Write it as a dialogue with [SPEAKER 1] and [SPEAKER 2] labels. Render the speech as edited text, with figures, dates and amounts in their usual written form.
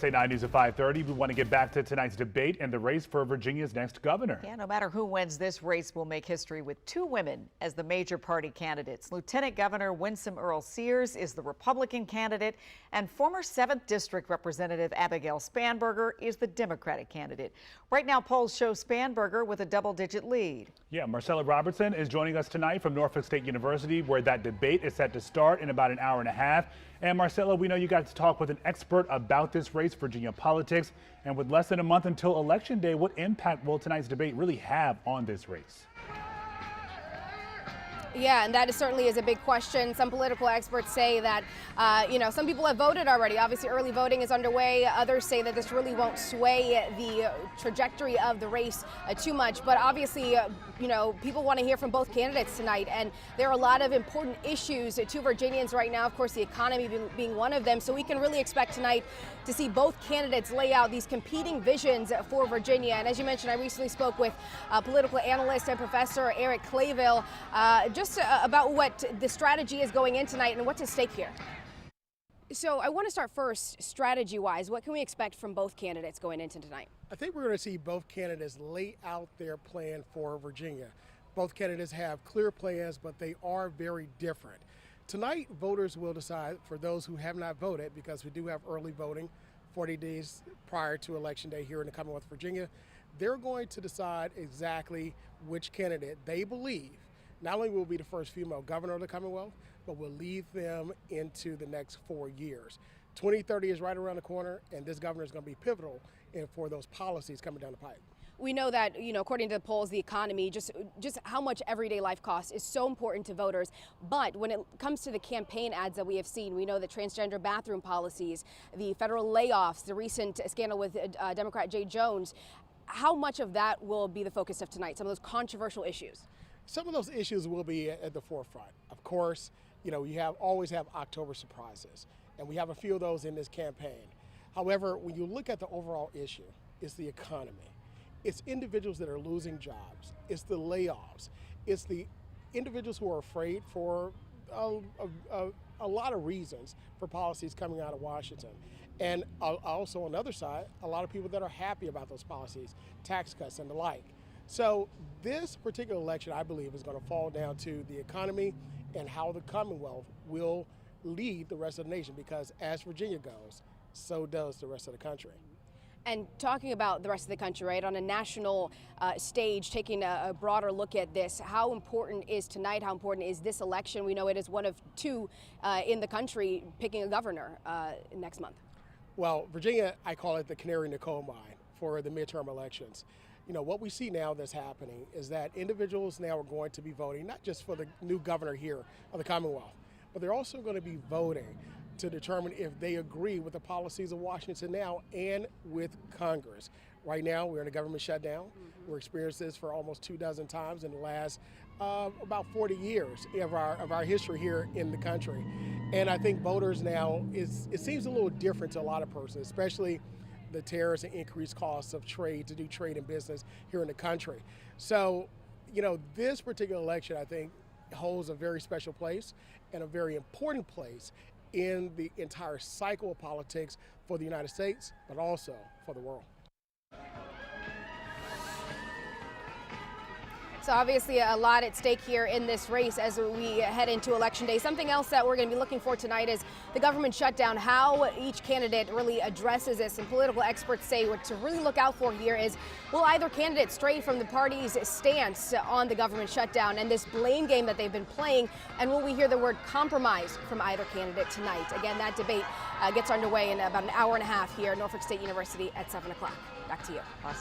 [SPEAKER 1] Say 9 News at 5:30. We want to get back to tonight's debate and the race for Virginia's next governor.
[SPEAKER 2] Yeah, no matter who wins, this race will make history with two women as the major party candidates. Lieutenant Governor Winsome Earl Sears is the Republican candidate, and former 7th District Representative Abigail Spanberger is the Democratic candidate. Right now, polls show Spanberger with a double-digit lead.
[SPEAKER 1] Yeah, Marcella Robertson is joining us tonight from Norfolk State University, where that debate is set to start in about an hour and a half. And Marcella, we know you got to talk with an expert about this race, Virginia politics, and with less than a month until Election Day, what impact will tonight's debate really have on this race?
[SPEAKER 3] Yeah, and that certainly is a big question. Some political experts say that, some people have voted already. Obviously, early voting is underway. Others say that this really won't sway the trajectory of the race too much. But obviously, people want to hear from both candidates tonight. And there are a lot of important issues to Virginians right now. Of course, the economy being one of them. So we can really expect tonight to see both candidates lay out these competing visions for Virginia. And as you mentioned, I recently spoke with political analyst and professor Eric Clayville just about what the strategy is going in tonight and what's at stake here. So I want to start first, strategy-wise. What can we expect from both candidates going into tonight?
[SPEAKER 4] I think we're going to see both candidates lay out their plan for Virginia. Both candidates have clear plans, but they are very different. Tonight, voters will decide, for those who have not voted, because we do have early voting 40 days prior to Election Day here in the Commonwealth of Virginia, they're going to decide exactly which candidate they believe not only will be the first female governor of the Commonwealth, but will lead them into the next 4 years. 2030 is right around the corner, and this governor is going to be pivotal for those policies coming down the pipe.
[SPEAKER 3] We know that, according to the polls, the economy, just how much everyday life costs is so important to voters. But when it comes to the campaign ads that we have seen, we know that transgender bathroom policies, the federal layoffs, the recent scandal with Democrat Jay Jones, how much of that will be the focus of tonight, some of those controversial issues?
[SPEAKER 4] Some of those issues will be at the forefront. Of course, you always have October surprises, and we have a few of those in this campaign. However, when you look at the overall issue, it's the economy. It's individuals that are losing jobs. It's the layoffs. It's the individuals who are afraid for a lot of reasons for policies coming out of Washington. And also on the other side, a lot of people that are happy about those policies, tax cuts and the like. So this particular election, I believe, is going to fall down to the economy and how the Commonwealth will lead the rest of the nation, because as Virginia goes, so does the rest of the country.
[SPEAKER 3] And talking about the rest of the country, right, on a national stage, taking a broader look at this, how important is tonight, how important is this election? We know it is one of two in the country picking a governor next month.
[SPEAKER 4] Well, Virginia, I call it the canary in the coal mine for the midterm elections. What we see now that's happening is that individuals now are going to be voting, not just for the new governor here of the Commonwealth, but they're also going to be voting to determine if they agree with the policies of Washington now and with Congress. Right now, we're in a government shutdown. We're experiencing this for almost 24 times in the last about 40 years of our history here in the country. And I think voters now, it seems a little different to a lot of persons, especially the tariffs and increased costs of trade, to do trade and business here in the country. So, this particular election, I think, holds a very special place and a very important place in the entire cycle of politics for the United States, but also for the world.
[SPEAKER 3] So obviously a lot at stake here in this race as we head into Election Day. Something else that we're going to be looking for tonight is the government shutdown, how each candidate really addresses this. And political experts say what to really look out for here is, will either candidate stray from the party's stance on the government shutdown and this blame game that they've been playing? And will we hear the word compromise from either candidate tonight? Again, that debate gets underway in about an hour and a half here at Norfolk State University at 7 o'clock. Back to you. Awesome.